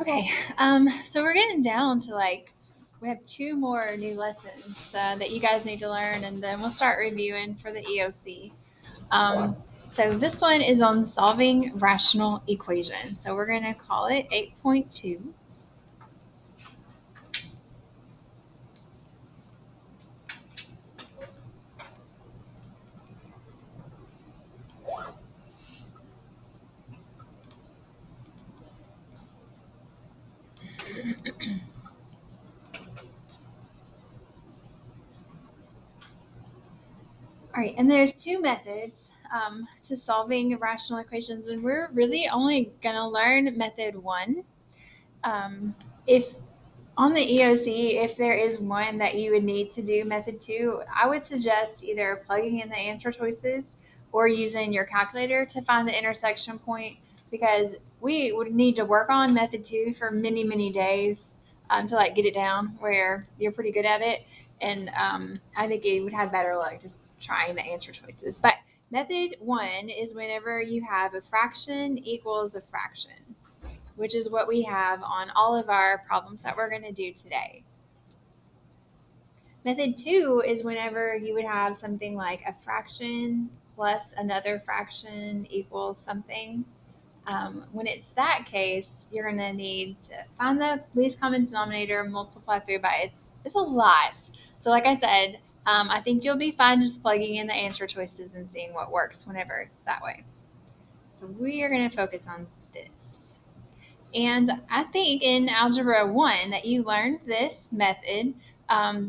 Okay, so we're getting down to we have two more new lessons that you guys need to learn, and then we'll start reviewing for the EOC. So this one is on solving rational equations. So we're going to call it 8.2. All right, and there's two methods to solving rational equations, and we're really only going to learn method one. If on the EOC, if there is one that you would need to do method two, I would suggest either plugging in the answer choices or using your calculator to find the intersection point, because we would need to work on method two for many, many days to get it down where you're pretty good at it. And I think you would have better luck just trying the answer choices. But method one is whenever you have a fraction equals a fraction, which is what we have on all of our problems that we're going to do today. Method two is whenever you would have something like a fraction plus another fraction equals something. When it's that case, you're going to need to find the least common denominator, multiply through by it's a lot. So like I said, I think you'll be fine just plugging in the answer choices and seeing what works whenever it's that way. So we are going to focus on this. And I think in Algebra 1 that you learned this method.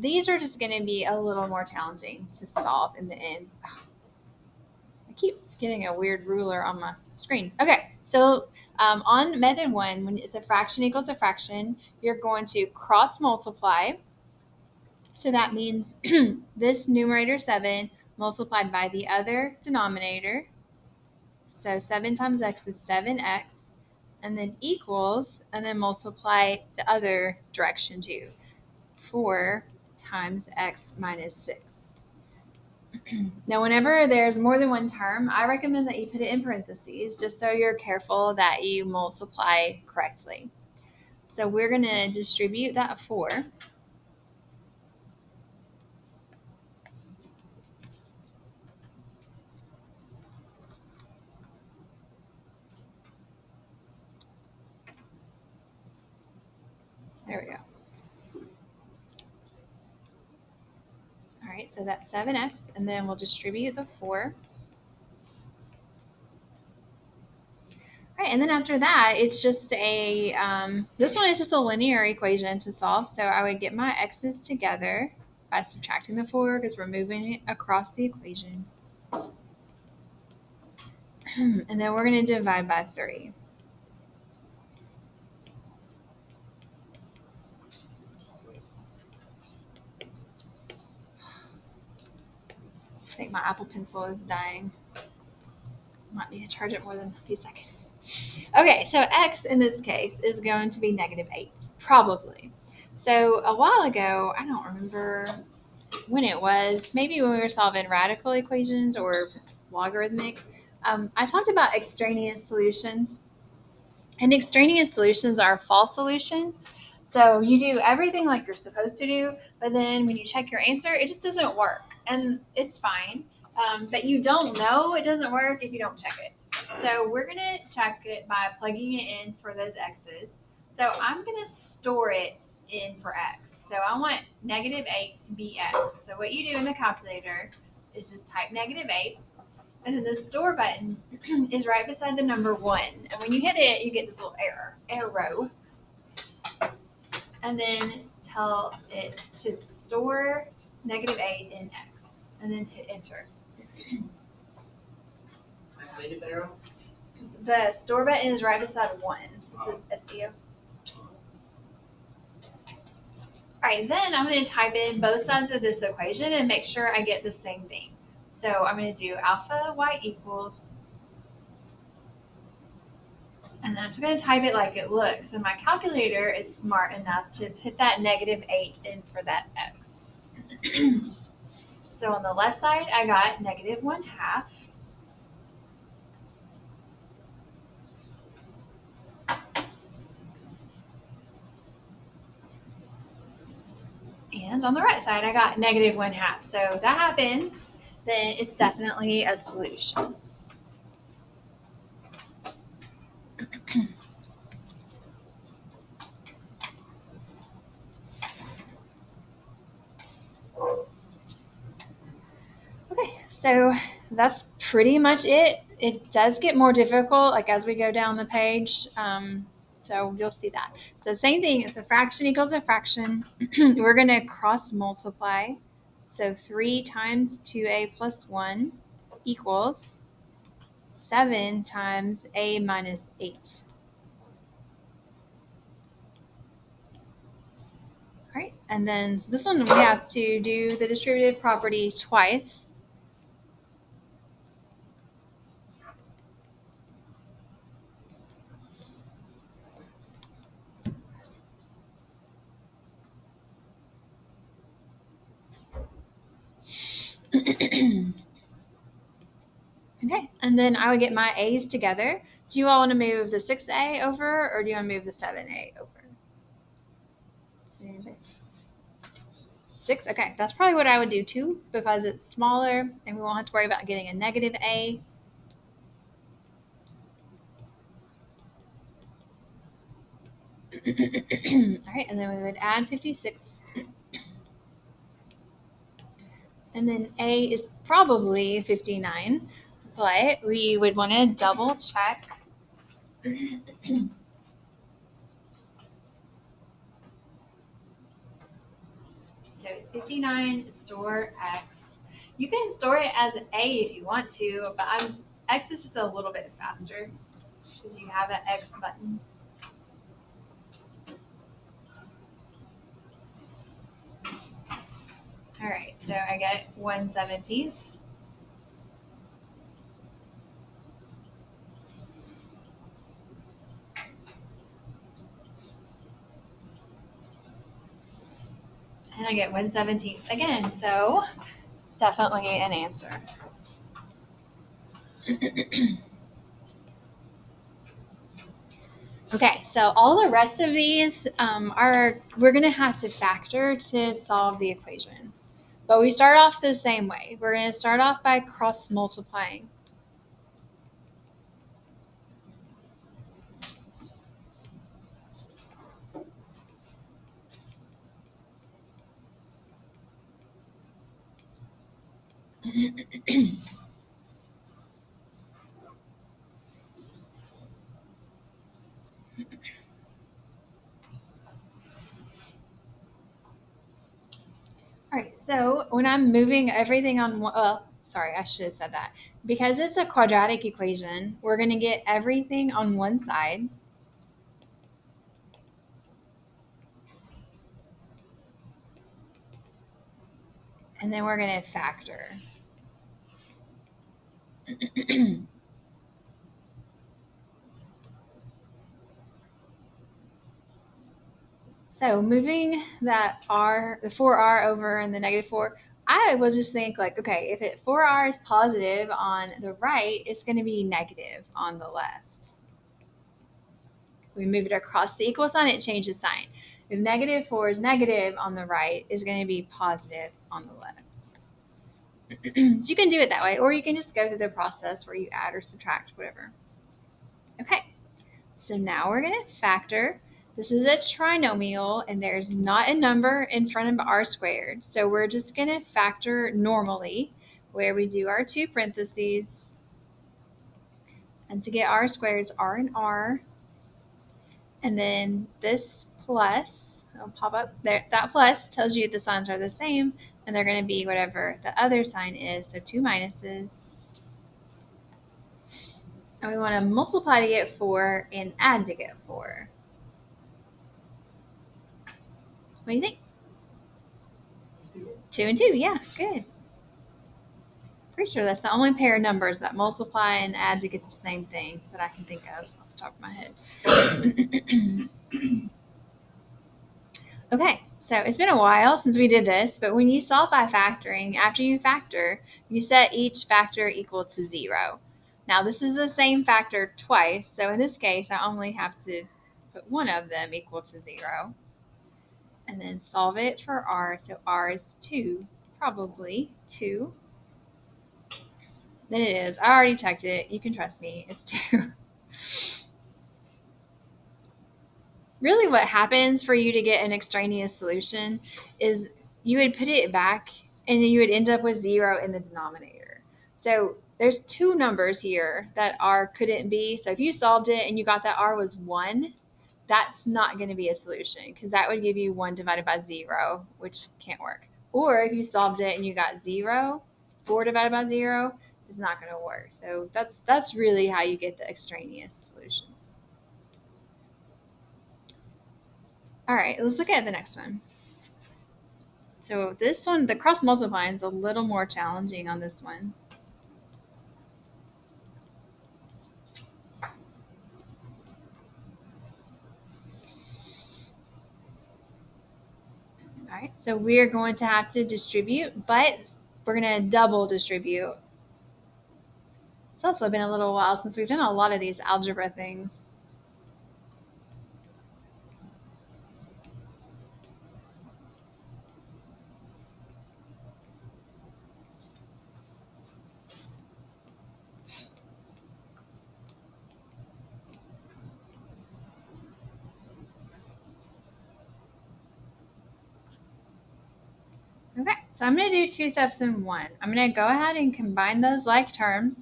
These are just going to be a little more challenging to solve in the end. I keep getting a weird ruler on my screen. Okay, so on method 1, when it's a fraction equals a fraction, you're going to cross multiply. So that means this numerator 7 multiplied by the other denominator. So 7 times x is 7x. And then equals, and then multiply the other direction too. 4 times x minus 6. Now, whenever there's more than one term, I recommend that you put it in parentheses just so you're careful that you multiply correctly. So we're going to distribute that 4. There we go. All right, so that's 7x, and then we'll distribute the 4. All right, and then after that, it's just this one is just a linear equation to solve. So I would get my x's together by subtracting the 4 because we're moving it across the equation. And then we're going to divide by 3. I think my Apple Pencil is dying. Might need to charge it more than a few seconds. Okay, so x in this case is going to be -8, probably. So a while ago, I don't remember when it was, maybe when we were solving radical equations or logarithmic, I talked about extraneous solutions. And extraneous solutions are false solutions. So you do everything like you're supposed to do, but then when you check your answer, it just doesn't work. And it's fine. But you don't know it doesn't work if you don't check it. So we're going to check it by plugging it in for those x's. So I'm going to store it in for x. So I want -8 to be x. So what you do in the calculator is just type -8. And then the store button is right beside the number 1. And when you hit it, you get this little arrow. And then tell it to store -8 in x. And then hit enter. Native arrow? The store button is right beside 1. This is STO. All right, then I'm going to type in both sides of this equation and make sure I get the same thing. So I'm going to do alpha y equals, and I'm just going to type it like it looks. And my calculator is smart enough to put that -8 in for that x. So on the left side, I got -1/2. And on the right side, I got negative 1/2. So that happens, then it's definitely a solution. Okay, so that's pretty much it. It does get more difficult like as we go down the page. So you'll see that. So same thing, it's a fraction equals a fraction. We're going to cross multiply. So 3 times 2a plus 1 equals 7 times a minus 8. All right, and then so this one we have to do the distributive property twice. Okay, and then I would get my A's together. Do you all want to move the 6A over, or do you want to move the 7A over? 6? Okay, that's probably what I would do too, because it's smaller and we won't have to worry about getting a negative A. All right, and then we would add 56. And then A is probably 59, but we would want to double check. So it's 59, store X. You can store it as an A if you want to, but X is just a little bit faster because you have an X button. All right, so I get 1/17. And I get 1/17 again, so it's definitely an answer. Okay, so all the rest of these we're going to have to factor to solve the equation. But we start off the same way. We're going to start off by cross multiplying. All right, so when I'm moving everything on one, sorry, I should have said that. Because it's a quadratic equation, we're going to get everything on one side. And then we're going to factor. So moving that r, the 4r over and the negative 4, I will just think like, okay, if 4r is positive on the right, it's going to be negative on the left. We move it across the equal sign, it changes sign. If negative 4 is negative on the right, it's going to be positive on the left. So you can do it that way, or you can just go through the process where you add or subtract, whatever. Okay, so now we're going to factor. This is a trinomial, and there's not a number in front of r squared. So we're just going to factor normally, where we do our 2 parentheses. And to get r squared, it's r and r. And then this plus, it'll pop up there. That plus tells you the signs are the same, and they're going to be whatever the other sign is. So 2 minuses. And we want to multiply to get 4 and add to get 4. What do you think? 2 and 2, yeah, good. Pretty sure that's the only pair of numbers that multiply and add to get the same thing that I can think of off the top of my head. Okay, so it's been a while since we did this, but when you solve by factoring, after you factor, you set each factor equal to 0. Now this is the same factor twice, so in this case I only have to put one of them equal to 0. and then solve it for r. So r is 2, probably 2. Then it is. I already checked it. You can trust me. It's 2. Really what happens for you to get an extraneous solution is you would put it back and then you would end up with 0 in the denominator. So there's 2 numbers here that r couldn't be. So if you solved it and you got that r was 1, that's not going to be a solution because that would give you 1 divided by 0, which can't work. Or if you solved it and you got 0, 4 divided by 0 is not going to work. So that's really how you get the extraneous solutions. All right, let's look at the next one. So this one, the cross multiplying is a little more challenging on this one. All right, so we're going to have to distribute, but we're going to double distribute. It's also been a little while since we've done a lot of these algebra things. Okay, so I'm going to do 2 steps in 1. I'm going to go ahead and combine those like terms,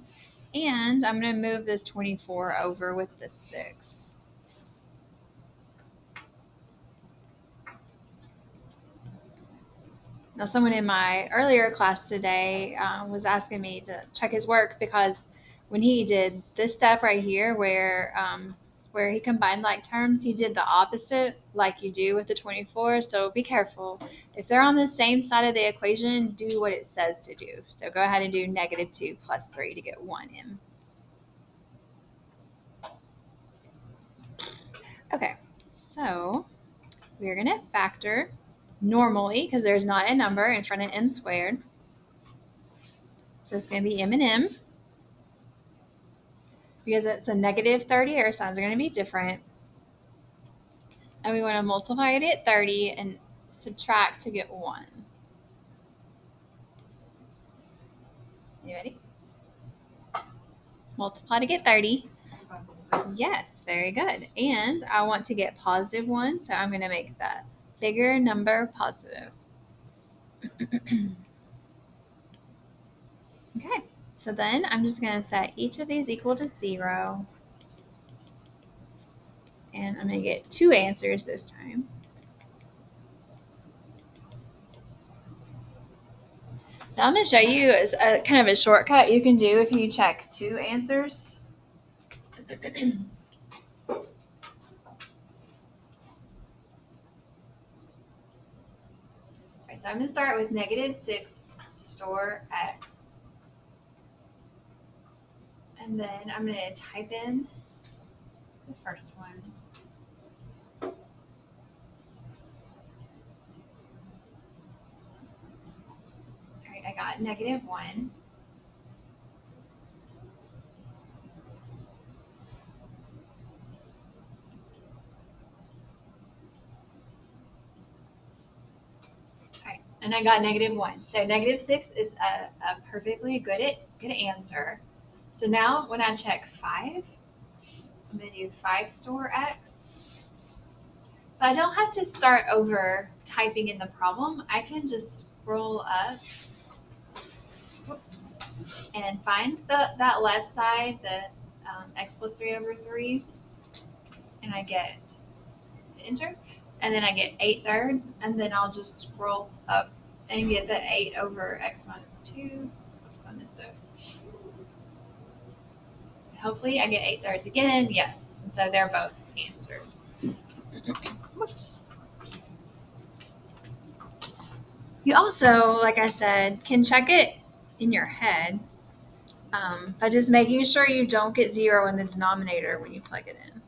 and I'm going to move this 24 over with the 6. Now, someone in my earlier class today was asking me to check his work because when he did this step right here, where he combined like terms, he did the opposite like you do with the 24. So be careful. If they're on the same side of the equation, do what it says to do. So go ahead and do -2 plus 3 to get 1m. Okay, so we're going to factor normally because there's not a number in front of m squared. So it's going to be m and m. Because it's a -30, our signs are going to be different. And we want to multiply it at 30 and subtract to get 1. You ready? Multiply to get 30. Yes, very good. And I want to get +1, so I'm going to make that bigger number positive. Okay, so then I'm just going to set each of these equal to 0. And I'm going to get 2 answers this time. Now I'm going to show you as a kind of a shortcut you can do if you check 2 answers. Okay, so I'm going to start with -6 store x. And then I'm going to type in the first one. All right, I got -1. All right, and I got -1. So -6 is a perfectly good answer. So now when I check 5, I'm going to do 5 store x. But I don't have to start over typing in the problem. I can just scroll up. Whoops, and find that left side, the x plus 3 over 3, and I get enter, and then I get 8/3, and then I'll just scroll up and get the 8 over x minus 2. Oops, I missed it. Hopefully I get 8/3 again. Yes, and so they're both answers. Whoops. You also, like I said, can check it in your head by just making sure you don't get 0 in the denominator when you plug it in.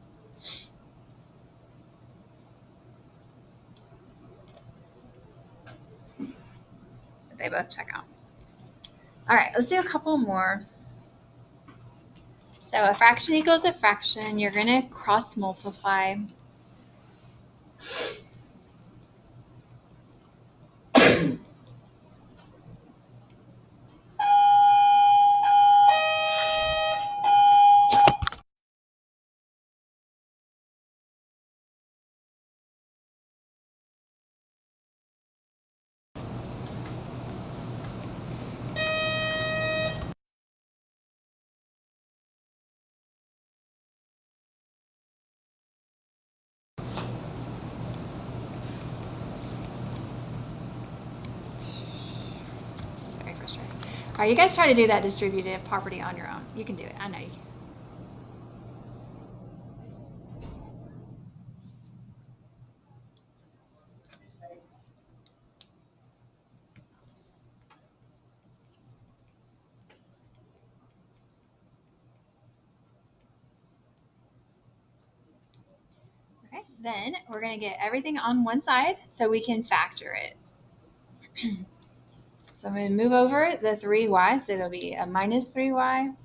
But they both check out. All right, let's do a couple more. So a fraction equals a fraction. You're going to cross multiply. All right, you guys try to do that distributive property on your own. You can do it. I know you can. Okay, then we're going to get everything on one side so we can factor it. So I'm going to move over the 3y, so it'll be a minus 3y.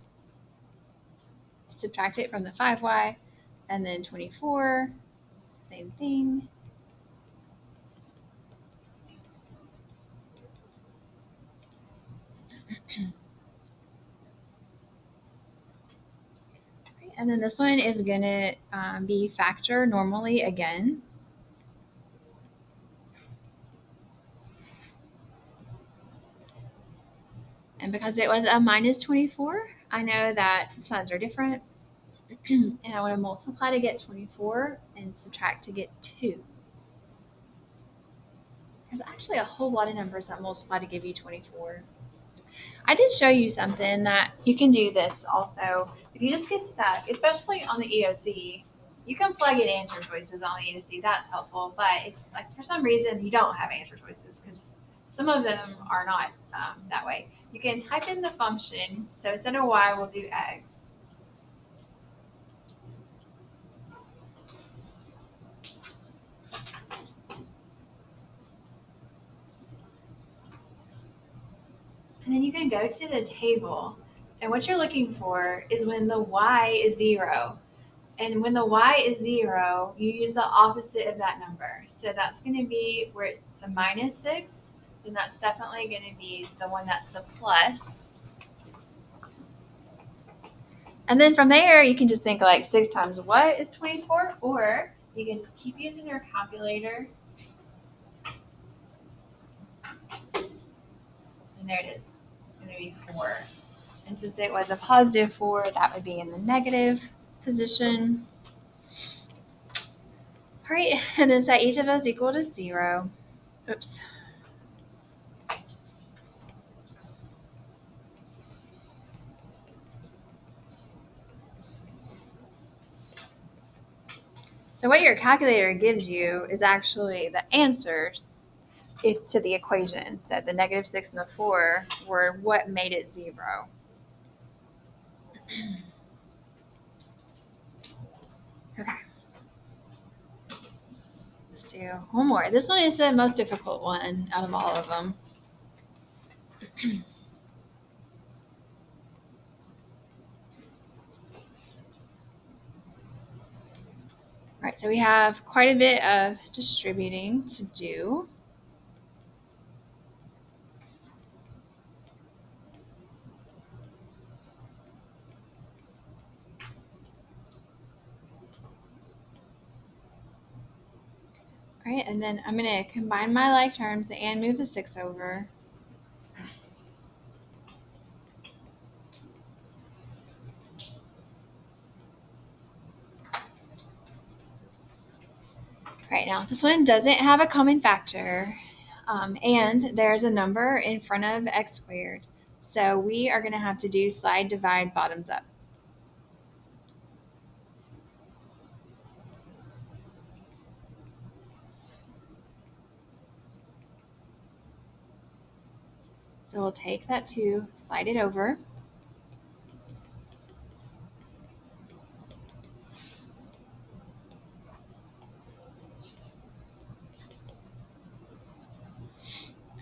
Subtract it from the 5y, and then 24, same thing. And then this one is going to be factor normally again. And because it was a minus 24, I know that signs are different. And I want to multiply to get 24 and subtract to get 2. There's actually a whole lot of numbers that multiply to give you 24. I did show you something that you can do this also. If you just get stuck, especially on the EOC, you can plug in answer choices on the EOC. That's helpful. But it's like for some reason you don't have answer choices because some of them are not that way. You can type in the function. So instead of y, we'll do x. And then you can go to the table. And what you're looking for is when the y is 0. And when the y is 0, you use the opposite of that number. So that's going to be where it's a minus 6. Then that's definitely going to be the one that's the plus. And then from there, you can just think like 6 times what is 24? Or you can just keep using your calculator. And there it is. It's going to be 4. And since it was a positive 4, that would be in the negative position. All right, and then set each of those equal to 0. Oops. So what your calculator gives you is actually the answers to the equation. So the negative 6 and the 4 were what made it 0. Okay. Let's do one more. This one is the most difficult one out of all of them. All right, so we have quite a bit of distributing to do. All right, and then I'm going to combine my like terms and move the 6 over. Right now, this one doesn't have a common factor, and there's a number in front of x squared. So we are going to have to do slide divide bottoms up. So we'll take that 2, slide it over.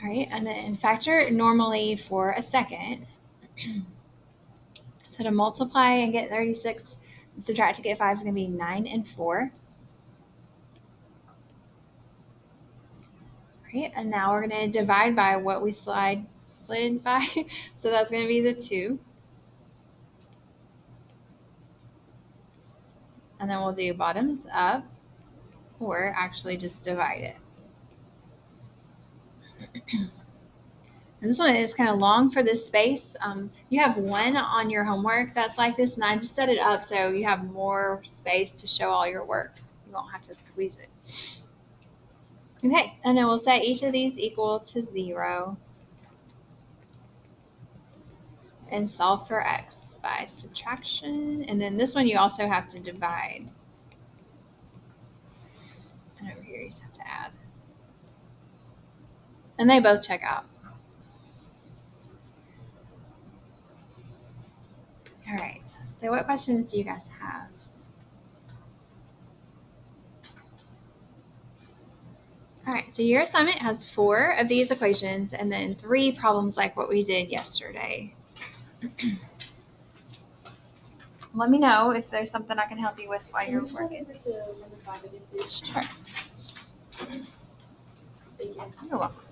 All right, and then factor normally for a second. So to multiply and get 36, and subtract to get 5 is going to be 9 and 4. All right, and now we're going to divide by what we slid by. So that's going to be the 2. And then we'll do bottoms up, or actually just divide it. And this one is kind of long for this space. You have one on your homework that's like this, and I just set it up so you have more space to show all your work. You won't have to squeeze it. Okay, and then we'll set each of these equal to 0. and solve for x by subtraction. And then this one you also have to divide. And over here you just have to add. And they both check out. All right. So what questions do you guys have? All right. So your assignment has 4 of these equations and then 3 problems like what we did yesterday. Let me know if there's something I can help you with while you're working. Sure. You're welcome.